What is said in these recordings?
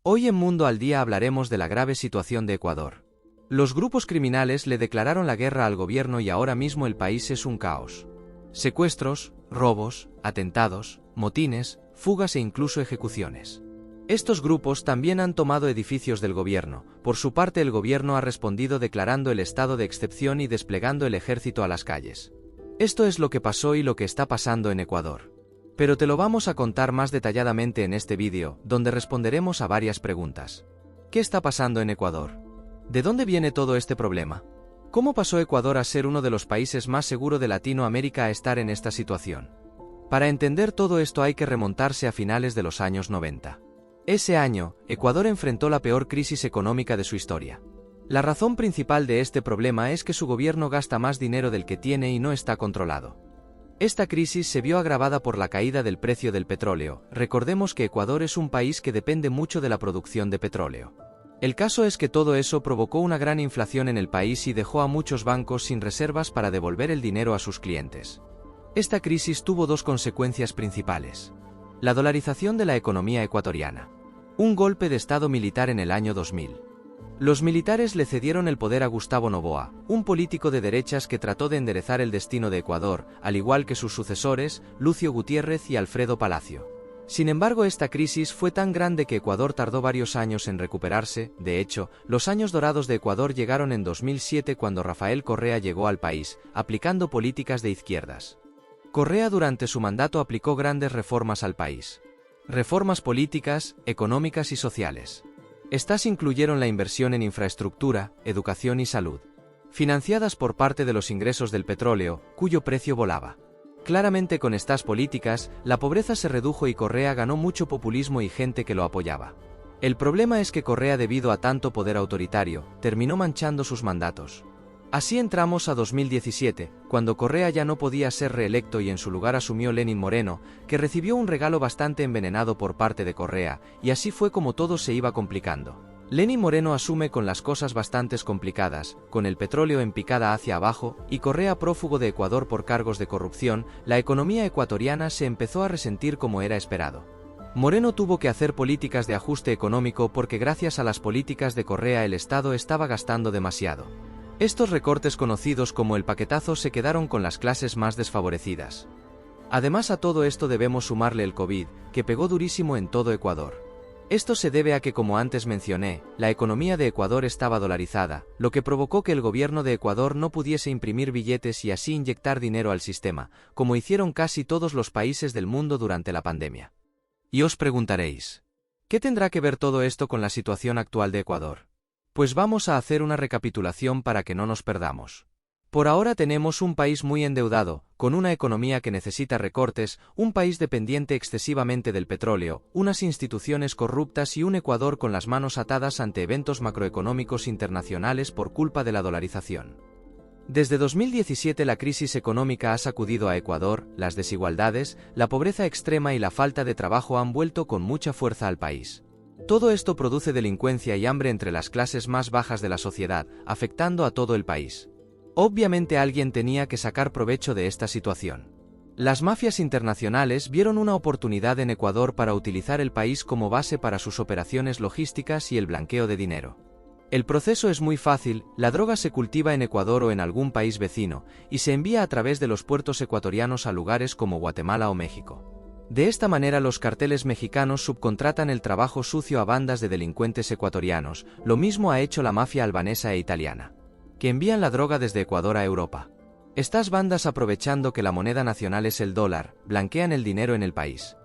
Hoy en Mundo al Día hablaremos de la grave situación de Ecuador. Los grupos criminales le declararon la guerra al gobierno y ahora mismo el país es un caos. Secuestros, robos, atentados, motines, fugas e incluso ejecuciones. Estos grupos también han tomado edificios del gobierno. Por su parte, el gobierno ha respondido declarando el estado de excepción y desplegando el ejército a las calles. Esto es lo que pasó y lo que está pasando en Ecuador. Pero te lo vamos a contar más detalladamente en este vídeo, donde responderemos a varias preguntas. ¿Qué está pasando en Ecuador? ¿De dónde viene todo este problema? ¿Cómo pasó Ecuador a ser uno de los países más seguros de Latinoamérica a estar en esta situación? Para entender todo esto hay que remontarse a finales de los años 90. Ese año, Ecuador enfrentó la peor crisis económica de su historia. La razón principal de este problema es que su gobierno gasta más dinero del que tiene y no está controlado. Esta crisis se vio agravada por la caída del precio del petróleo. Recordemos que Ecuador es un país que depende mucho de la producción de petróleo. El caso es que todo eso provocó una gran inflación en el país y dejó a muchos bancos sin reservas para devolver el dinero a sus clientes. Esta crisis tuvo dos consecuencias principales. La dolarización de la economía ecuatoriana. Un golpe de estado militar en el año 2000. Los militares le cedieron el poder a Gustavo Noboa, un político de derechas que trató de enderezar el destino de Ecuador, al igual que sus sucesores, Lucio Gutiérrez y Alfredo Palacio. Sin embargo, esta crisis fue tan grande que Ecuador tardó varios años en recuperarse. De hecho, los años dorados de Ecuador llegaron en 2007 cuando Rafael Correa llegó al país, aplicando políticas de izquierdas. Correa durante su mandato aplicó grandes reformas al país. Reformas políticas, económicas y sociales. Estas incluyeron la inversión en infraestructura, educación y salud, financiadas por parte de los ingresos del petróleo, cuyo precio volaba. Claramente con estas políticas, la pobreza se redujo y Correa ganó mucho populismo y gente que lo apoyaba. El problema es que Correa, debido a tanto poder autoritario, terminó manchando sus mandatos. Así entramos a 2017, cuando Correa ya no podía ser reelecto y en su lugar asumió Lenín Moreno, que recibió un regalo bastante envenenado por parte de Correa, y así fue como todo se iba complicando. Lenín Moreno asume con las cosas bastante complicadas, con el petróleo en picada hacia abajo, y Correa prófugo de Ecuador por cargos de corrupción. La economía ecuatoriana se empezó a resentir como era esperado. Moreno tuvo que hacer políticas de ajuste económico porque gracias a las políticas de Correa el Estado estaba gastando demasiado. Estos recortes conocidos como el paquetazo se quedaron con las clases más desfavorecidas. Además, a todo esto debemos sumarle el COVID, que pegó durísimo en todo Ecuador. Esto se debe a que, como antes mencioné, la economía de Ecuador estaba dolarizada, lo que provocó que el gobierno de Ecuador no pudiese imprimir billetes y así inyectar dinero al sistema, como hicieron casi todos los países del mundo durante la pandemia. Y os preguntaréis, ¿qué tendrá que ver todo esto con la situación actual de Ecuador? Pues vamos a hacer una recapitulación para que no nos perdamos. Por ahora tenemos un país muy endeudado, con una economía que necesita recortes, un país dependiente excesivamente del petróleo, unas instituciones corruptas y un Ecuador con las manos atadas ante eventos macroeconómicos internacionales por culpa de la dolarización. Desde 2017 la crisis económica ha sacudido a Ecuador, las desigualdades, la pobreza extrema y la falta de trabajo han vuelto con mucha fuerza al país. Todo esto produce delincuencia y hambre entre las clases más bajas de la sociedad, afectando a todo el país. Obviamente alguien tenía que sacar provecho de esta situación. Las mafias internacionales vieron una oportunidad en Ecuador para utilizar el país como base para sus operaciones logísticas y el blanqueo de dinero. El proceso es muy fácil, la droga se cultiva en Ecuador o en algún país vecino, y se envía a través de los puertos ecuatorianos a lugares como Guatemala o México. De esta manera los carteles mexicanos subcontratan el trabajo sucio a bandas de delincuentes ecuatorianos. Lo mismo ha hecho la mafia albanesa e italiana, que envían la droga desde Ecuador a Europa. Estas bandas, aprovechando que la moneda nacional es el dólar, blanquean el dinero en el país.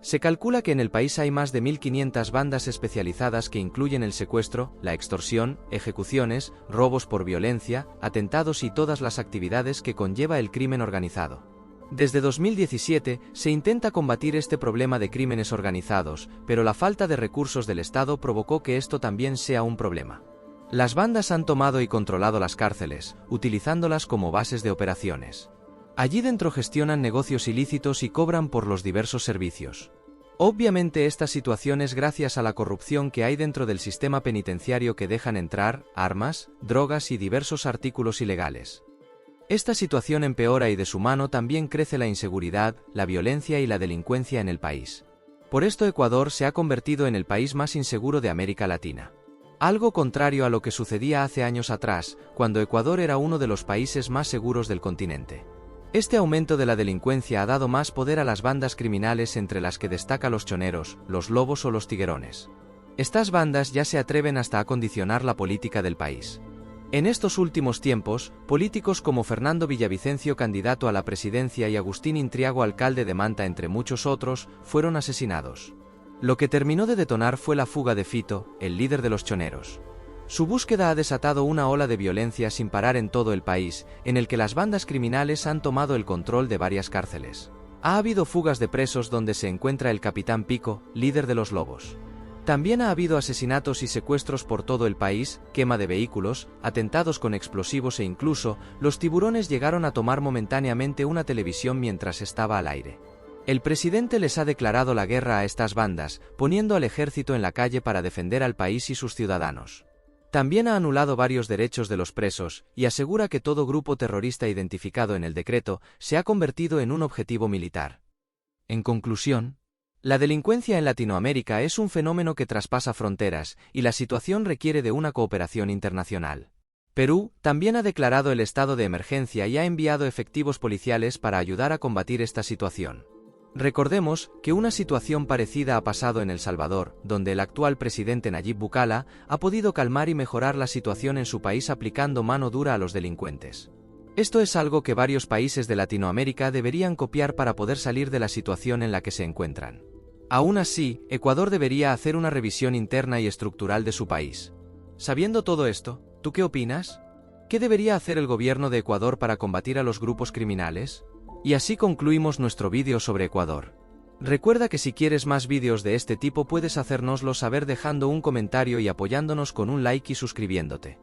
Se calcula que en el país hay más de 1.500 bandas especializadas que incluyen el secuestro, la extorsión, ejecuciones, robos por violencia, atentados y todas las actividades que conlleva el crimen organizado. Desde 2017 se intenta combatir este problema de crímenes organizados, pero la falta de recursos del Estado provocó que esto también sea un problema. Las bandas han tomado y controlado las cárceles, utilizándolas como bases de operaciones. Allí dentro gestionan negocios ilícitos y cobran por los diversos servicios. Obviamente esta situación es gracias a la corrupción que hay dentro del sistema penitenciario, que dejan entrar armas, drogas y diversos artículos ilegales. Esta situación empeora y de su mano también crece la inseguridad, la violencia y la delincuencia en el país. Por esto Ecuador se ha convertido en el país más inseguro de América Latina. Algo contrario a lo que sucedía hace años atrás, cuando Ecuador era uno de los países más seguros del continente. Este aumento de la delincuencia ha dado más poder a las bandas criminales, entre las que destaca los choneros, los lobos o los tiguerones. Estas bandas ya se atreven hasta a condicionar la política del país. En estos últimos tiempos, políticos como Fernando Villavicencio, candidato a la presidencia, y Agustín Intriago, alcalde de Manta, entre muchos otros, fueron asesinados. Lo que terminó de detonar fue la fuga de Fito, el líder de los choneros. Su búsqueda ha desatado una ola de violencia sin parar en todo el país, en el que las bandas criminales han tomado el control de varias cárceles. Ha habido fugas de presos donde se encuentra el capitán Pico, líder de los lobos. También ha habido asesinatos y secuestros por todo el país, quema de vehículos, atentados con explosivos e incluso, los tiburones llegaron a tomar momentáneamente una televisión mientras estaba al aire. El presidente les ha declarado la guerra a estas bandas, poniendo al ejército en la calle para defender al país y sus ciudadanos. También ha anulado varios derechos de los presos, y asegura que todo grupo terrorista identificado en el decreto se ha convertido en un objetivo militar. En conclusión, la delincuencia en Latinoamérica es un fenómeno que traspasa fronteras, y la situación requiere de una cooperación internacional. Perú también ha declarado el estado de emergencia y ha enviado efectivos policiales para ayudar a combatir esta situación. Recordemos que una situación parecida ha pasado en El Salvador, donde el actual presidente Nayib Bukele ha podido calmar y mejorar la situación en su país aplicando mano dura a los delincuentes. Esto es algo que varios países de Latinoamérica deberían copiar para poder salir de la situación en la que se encuentran. Aún así, Ecuador debería hacer una revisión interna y estructural de su país. Sabiendo todo esto, ¿tú qué opinas? ¿Qué debería hacer el gobierno de Ecuador para combatir a los grupos criminales? Y así concluimos nuestro vídeo sobre Ecuador. Recuerda que si quieres más vídeos de este tipo puedes hacérnoslo saber dejando un comentario y apoyándonos con un like y suscribiéndote.